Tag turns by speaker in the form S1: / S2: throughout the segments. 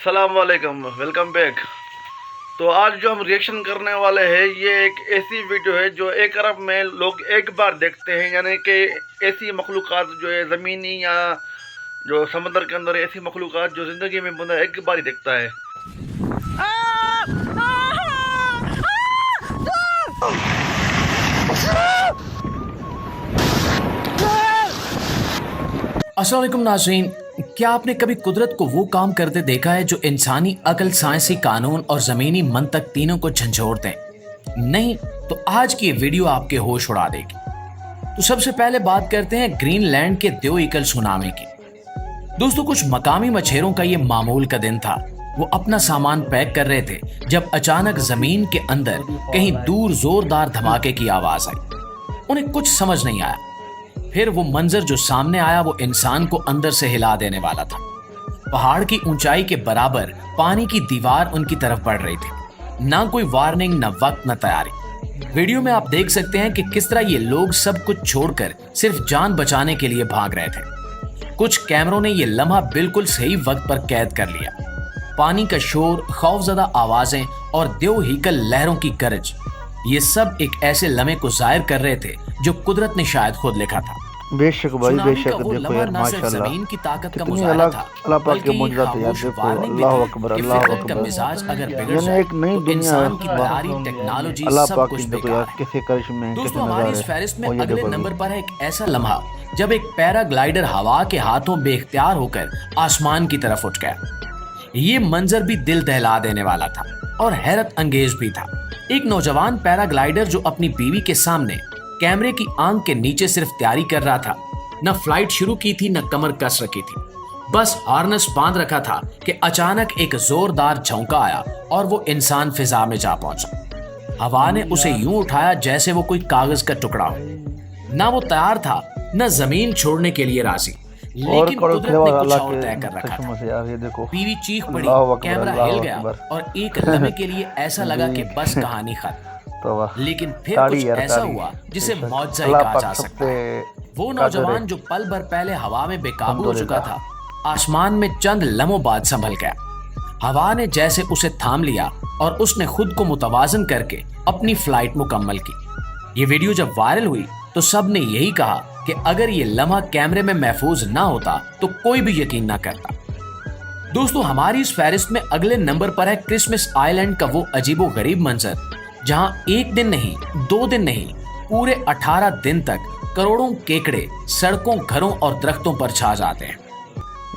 S1: अस्सलाम वालेकुम, welcome back. तो आज जो हम रिएक्शन करने वाले हैं ये एक ऐसी वीडियो है जो एक अरब में लोग एक बार देखते हैं, यानी कि ऐसी मखलूक़ात जो है ज़मीनी या जो समंदर के अंदर ऐसी मखलूक़ात जो ज़िंदगी में बंदा एक बार ही देखता है।
S2: अस्सलाम वालेकुम नाज़रीन, क्या आपने कभी कुदरत को वो काम करते देखा है जो इंसानी अकल, साइंसी कानून और ज़मीनी मंतक तीनों को झंझोड़ दें? नहीं तो आज की ये वीडियो आपके होश उड़ा देगी। तो सबसे पहले बात करते हैं ग्रीनलैंड के द्योइकल सुनामी की। दोस्तों, कुछ मकामी मछेरों का ये मामूल का दिन था। वो अपना सामान पैक कर रहे थे जब अचानक जमीन के अंदर कहीं दूर जोरदार धमाके की आवाज आई। उन्हें कुछ समझ नहीं आया। फिर वो मंजर जो सामने आया वो इंसान को अंदर से हिला देने वाला था। पहाड़ की ऊंचाई के बराबर पानी की दीवार उनकी तरफ बढ़ रही थी। ना कोई वार्निंग, ना वक्त, ना तैयारी। वीडियो में आप देख सकते हैं कि किस तरह ये लोग सब कुछ छोड़कर सिर्फ जान बचाने के लिए भाग रहे थे। कुछ कैमरों ने ये लम्हा बिल्कुल सही वक्त पर कैद कर लिया। पानी का शोर, खौफजदा आवाजें और द्योहिकल लहरों की गरज, ये सब एक ऐसे लम्हे को जाहिर कर रहे थे जो कुदरत ने शायद खुद लिखा था।
S1: बेशक भाई, बेशक। देखो यार, माशाल्लाह,
S2: जमीन की ताकत का
S1: कितनी
S2: मुजाहरा था,
S1: अल्लाह पाक के मुजरात यार। देखो, अल्लाह अकबर, अल्लाह अकबर।
S2: मिजाज अगर बिगड़
S1: यानी
S2: जाए
S1: एक नई
S2: तो
S1: दुनिया
S2: इंसान की
S1: है।
S2: तैयारी, टेक्नोलॉजी,
S1: अल्लाह
S2: सब
S1: पाक
S2: कुछ
S1: की देखो
S2: बेकार
S1: यार,
S2: है।
S1: कैसे करिश्मे हैं, कैसे
S2: दोस्तों, हमारी इस
S1: नज़ारे
S2: फहरिस्त में
S1: हैं। और ये
S2: अगले
S1: देखो
S2: नंबर पर है एक ऐसा लम्हा जब एक पैराग्लाइडर हवा के हाथों बेख्तियार होकर आसमान की तरफ उठ गया। ये मंजर भी दिल दहला देने वाला था और हैरत अंगेज भी था। एक नौजवान पैराग्लाइडर जो अपनी बीवी के सामने कैमरे की आंख के नीचे सिर्फ तैयारी कर रहा था। न फ्लाइट शुरू की थी, न कमर कस रखी थी, बस हार्नेस बांध रखा था कि अचानक एक जोरदार झोंका आया और वो इंसान फिजा में जा पहुंचा। हवा ने उसे यूं उठाया जैसे वो कोई कागज का टुकड़ा हो। ना वो तैयार था, न जमीन छोड़ने के लिए राजी, लेकिन कुदरत ने कुछ और तय कर रखा था। बीवी चीख पड़ी, कैमरा हिल गया और एक लम्हे के लिए ऐसा लगा कि बस कहानी खत्म। लेकिन फिर कुछ ऐसा हुआ जिसे मौजज़ा ही कहा जा सकता है। वो नौजवान जो पल भर पहले हवा में बेकाबू हो चुका था, आसमान में चंद लम्हों बाद संभल गया। हवा ने जैसे उसे थाम लिया और उसने खुद को मुतवाजन करके अपनी फ्लाइट मुकम्मल की। ये वीडियो जब वायरल हुई तो सब ने यही कहा कि अगर ये लम्हा कैमरे में महफूज ना होता तो कोई भी यकीन ना करता। दोस्तों, हमारी इस फहरिस्त में अगले नंबर पर है क्रिसमस आइलैंड का वो अजीबो गरीब मंजर जहां एक दिन नहीं, 2 दिन नहीं, पूरे 18 दिन तक करोड़ों केकड़े सड़कों, घरों और दरख्तों पर छा जाते हैं।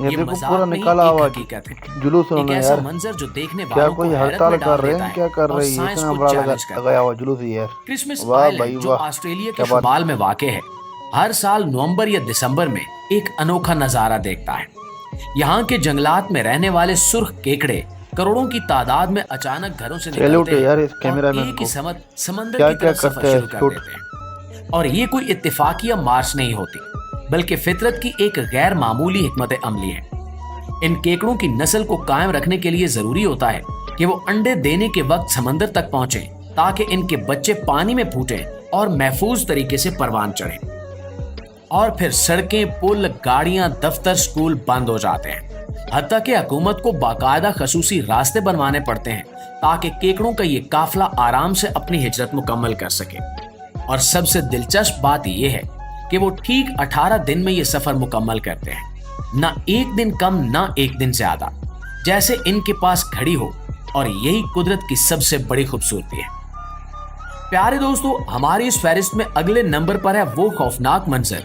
S2: ये मजाक नहीं, एक हकीकत है।
S1: जुलूस
S2: एक ऐसा
S1: यार,
S2: मंजर जो देखने
S1: क्या
S2: वालों
S1: कोई
S2: को हैरत
S1: हड़ताल
S2: में डाल
S1: कर रहे
S2: देता
S1: हैं?
S2: है
S1: क्या कर
S2: और
S1: रही है?
S2: साइंस
S1: इतना
S2: को
S1: बड़ा
S2: चैलेंज करता
S1: लगाया हुआ जुलूस है यार।
S2: क्रिसमस
S1: वाह
S2: आइलैंड
S1: भाई
S2: जो
S1: वाह,
S2: ऑस्ट्रेलिया के
S1: क्या बात।
S2: शुमाल में वाक़ है, हर साल नवंबर या दिसंबर में एक अनोखा नजारा देखता है। यहाँ के जंगलात में रहने वाले सुर्ख केकड़े करोड़ों की तादाद में अचानक घरों से निकलते हैं
S1: यार, इस
S2: और
S1: कैमरामैन
S2: एक ही
S1: को
S2: समंदर
S1: क्या
S2: की तरफ
S1: क्या
S2: सफर
S1: करते हैं,
S2: शुरू कर देते हैं। और ये कोई इत्तेफाकिया मार्च नहीं होती, बल्कि फितरत की एक गैर मामूली हिकमत अमली है। इन केकड़ों की नस्ल को कायम रखने के लिए जरूरी होता है कि वो अंडे देने के वक्त समंदर तक पहुंचे ताकि इनके बच्चे पानी में फूटें और महफूज तरीके से परवान चढ़ें। और फिर सड़कें, पुल, गाड़ियां, दफ्तर, स्कूल बंद हो जाते हैं। हत्ता कि हुकूमत को बाकायदा खसूसी रास्ते बनवाने पड़ते हैं ताकि केकड़ों का ये काफिला आराम से अपनी हिजरत मुकम्मल कर सके। और सबसे दिलचस्प बात यह है कि वो ठीक 18 दिन में ये सफर मुकम्मल करते हैं, ना एक दिन कम, ना एक दिन ज्यादा, जैसे इनके पास घड़ी हो। और यही कुदरत की सबसे बड़ी खूबसूरती है। प्यारे दोस्तों, हमारी इस फहरिस्त में अगले नंबर पर है वो खौफनाक मंजर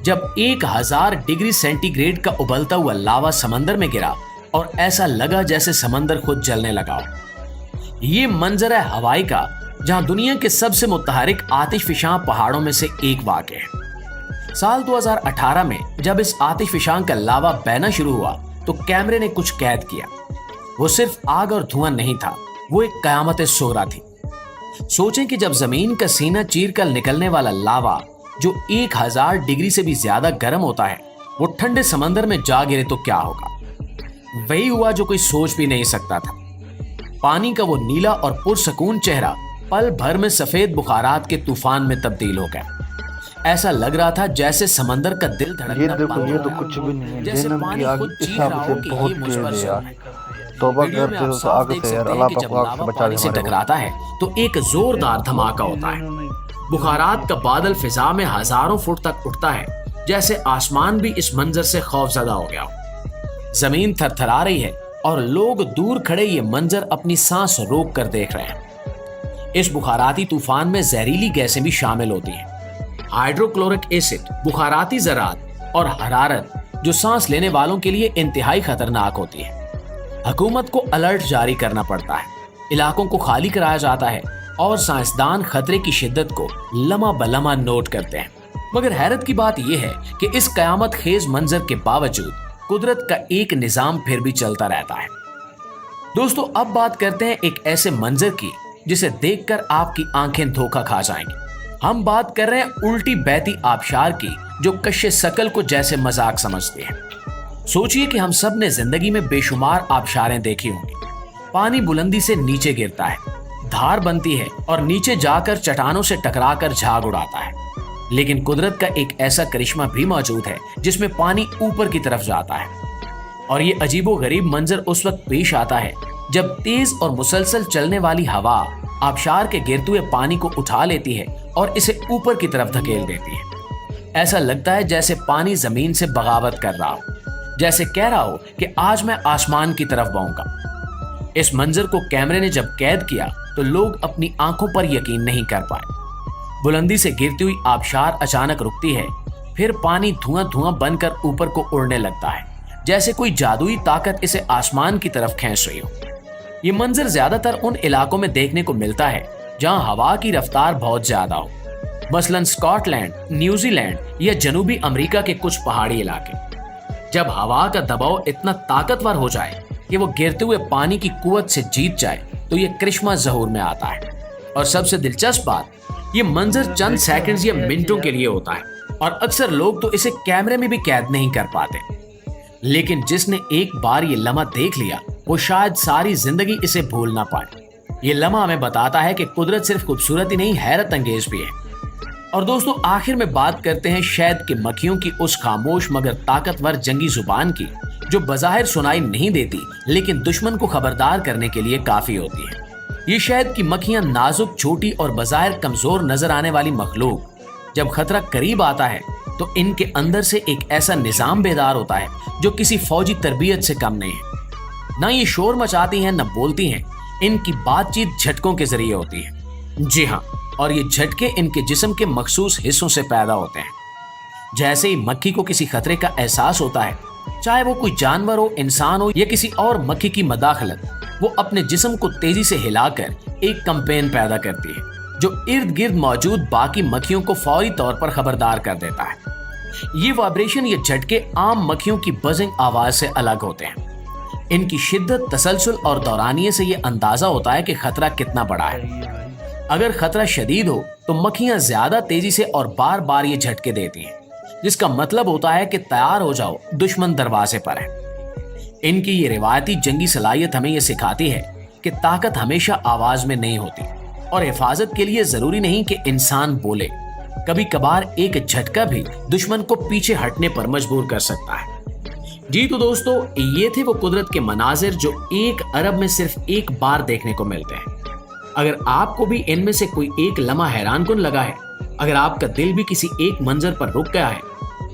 S2: जब 1000 डिग्री सेंटीग्रेड का उबलता हुआ लावा समंदर में गिरा और ऐसा लगा जैसे समंदर खुद जलने लगा हो। ये मंजर है हवाई का, जहां दुनिया के सबसे मुतहरिक आतिशफिशां पहाड़ों में से एक वाक़ है। साल 2018 में जब इस आतिशफिशां का लावा बहना शुरू हुआ तो कैमरे ने कुछ कैद किया। वो सिर्फ आग और धुआं नहीं था, वो एक कयामत सोहरा थी। सोचें कि जब जमीन का सीना चीर कर निकलने वाला लावा जो 1000 डिग्री से भी ज्यादा गर्म होता है वो ठंडे समंदर में जा गिरे तो क्या होगा। वही हुआ जो कोई सोच भी नहीं सकता था। पानी का वो नीला और पुरसकून चेहरा पल भर में सफेद बुखारात के तूफान में तब्दील हो गया। ऐसा लग रहा था जैसे समंदर का दिल धड़कना
S1: ये देखो,
S2: बंद
S1: ये
S2: हो
S1: तो
S2: गया।
S1: कुछ भी नहीं है।
S2: जैसे
S1: जहन्नम
S2: पानी
S1: की आग
S2: खुद
S1: इस
S2: चीख रहा
S1: हिसाब
S2: हो
S1: से
S2: कि
S1: बहुत
S2: ये मुझ
S1: तेज
S2: पर
S1: है
S2: जुल्म
S1: यार।
S2: है।
S1: तौबा
S2: वीडियो में
S1: करते
S2: आप
S1: हो तो
S2: साफ
S1: आग
S2: देख
S1: से यार,
S2: सकते हैं
S1: अल्लाह
S2: कि
S1: पाक
S2: जब
S1: आग से
S2: लावा
S1: बचा
S2: पानी
S1: दे
S2: से
S1: हमारे को।
S2: टकराता है तो एक जोरदार धमाका होता है। बुखारात का बादल फिजा में हजारों फुट तक उठता है, जैसे आसमान भी इस मंजर से खौफजदा हो गया हो। जमीन थरथरा रही है और लोग दूर खड़े ये मंजर अपनी सांस रोक कर देख रहे हैं। इस बुखाराती तूफान में जहरीली गैसें भी शामिल होती हैं। हाइड्रोक्लोरिक एसिड, बुखाराती ज़रात और हरारत जो सांस लेने वालों के लिए इंतहाई खतरनाक होती है। हुकूमत को अलर्ट जारी करना पड़ता है, इलाकों को खाली कराया जाता है और साइंसदान खतरे की शिद्दत को लम्हा बलम्हा नोट करते हैं। मगर हैरत की बात यह है कि इस कयामत खेज मंजर के बावजूद कुदरत का एक निजाम फिर भी चलता रहता है। दोस्तों, अब बात करते हैं एक ऐसे मंजर की जिसे देखकर आपकी आंखें धोखा खा जाएंगी। हम बात कर रहे हैं उल्टी बहती आबशार की, जो कश्य सकल को जैसे मजाक समझती है। सोचिए कि हम सब ने जिंदगी में बेशुमार आबशारें देखी होंगी। पानी बुलंदी से नीचे गिरता है, धार बनती है और नीचे जाकर चट्टानों से टकराकर झाग उड़ाता है। लेकिन कुदरत का एक ऐसा करिश्मा भी मौजूद है जिसमें पानी ऊपर की तरफ जाता है। और ये अजीबोगरीब मंजर उस वक्त पेश आता है जब तेज और मुसलसल चलने वाली हवा आबशार के गिरते हुए पानी को उठा लेती है और इसे ऊपर की तरफ धकेल देती है। ऐसा लगता है जैसे पानी जमीन से बगावत कर रहा हो, जैसे कह रहा हो कि आज मैं आसमान की तरफ बहूंगा। इस मंजर को कैमरे ने जब कैद किया तो लोग अपनी आंखों पर यकीन नहीं कर पाए। बुलंदी से गिरती हुई आबशार अचानक रुकती है, फिर पानी धुआं धुआं बनकर ऊपर को उड़ने लगता है, जैसे कोई जादुई ताकत इसे आसमान की तरफ खींच रही हो। ये मंजर ज्यादातर उन इलाकों में देखने को मिलता है जहां हवा की रफ्तार बहुत ज्यादा हो, मसलन स्कॉटलैंड, न्यूजीलैंड या जनूबी अमेरिका के कुछ पहाड़ी इलाके। जब हवा का दबाव इतना ताकतवर हो जाए कि वो गिरते हुए पानी की कुवत से जीत जाए तो ये करिश्मा ज़हूर में आता है। और सबसे दिलचस्प बात, ये मंजर चंद सेकंड्स या मिनटों के लिए होता है और अक्सर लोग तो इसे कैमरे में भी कैद नहीं कर पाते। लेकिन जिसने एक बार ये लम्हा देख लिया वो शायद सारी जिंदगी इसे भूल ना पाए। ये लम्हा हमें बताता है कि कुदरत सिर्फ खूबसूरत ही नहीं, हैरत अंगेज भी है। और दोस्तों, आखिर में बात करते हैं शहद के मक्खियों की उस खामोश मगर ताकतवर जंगी जुबान की, जो बज़ाहिर सुनाई नहीं देती लेकिन दुश्मन को खबरदार करने के लिए काफी होती है। ये शहद की मक्खियां नाजुक, छोटी और बज़ाहिर कमजोर नजर आने वाली मखलूक, जब खतरा करीब आता है तो इनके अंदर से एक ऐसा निजाम बेदार होता है जो किसी फौजी तरबियत से कम नहीं है। ना ये शोर मचाती हैं, न बोलती हैं, इनकी बातचीत झटकों के जरिए होती है। जी हाँ, और ये झटके इनके जिस्म के मखसूस हिस्सों से पैदा होते हैं। जैसे ही मक्खी को किसी खतरे का एहसास होता है, चाहे वो कोई जानवर हो, इंसान हो या किसी और मक्खी की मदाखलत, वो अपने जिस्म को तेजी से हिलाकर एक कंपेन पैदा करती है जो इर्द गिर्द मौजूद बाकी मक्खियों को फौरी तौर पर खबरदार कर देता है। ये वाइब्रेशन, ये झटके आम मक्खियों की बजिंग आवाज से अलग होते हैं। इनकी शिद्दत, तसलसल और दौरानिये से ये अंदाजा होता है कि खतरा कितना बड़ा है। अगर खतरा शदीद हो तो मक्खियां ज्यादा तेजी से और बार बार ये झटके देती हैं, जिसका मतलब होता है कि तैयार हो जाओ, दुश्मन दरवाजे पर है। इनकी ये रिवायती जंगी सलाहियत हमें ये सिखाती है कि ताकत हमेशा आवाज में नहीं होती और हिफाजत के लिए जरूरी नहीं कि इंसान बोले। कभी कभार एक झटका भी दुश्मन को पीछे हटने पर मजबूर कर सकता है। जी तो दोस्तों, ये थे वो कुदरत के मनाजिर जो 1 अरब में सिर्फ एक बार देखने को मिलते हैं। अगर आपको भी इनमें से कोई एक लम्हा हैरानकुन लगा है, अगर आपका दिल भी किसी एक मंजर पर रुक गया है,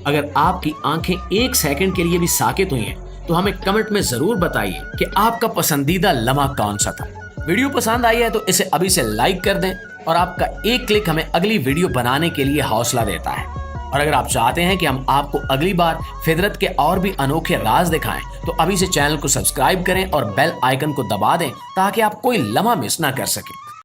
S2: अगर आपकी आंखें 1 सेकंड के लिए भी साकित हुई हैं, तो हमें कमेंट में जरूर बताइए कि आपका पसंदीदा लम्हा कौन सा था। वीडियो पसंद आई है तो इसे अभी से लाइक कर दें और आपका एक क्लिक हमें अगली वीडियो बनाने के लिए हौसला देता है। और अगर आप चाहते हैं कि हम आपको अगली बार फितरत के और भी अनोखे राज दिखाएं तो अभी से चैनल को सब्सक्राइब करें और बेल आइकन को दबा दें ताकि आप कोई लम्हा मिस ना कर सकें।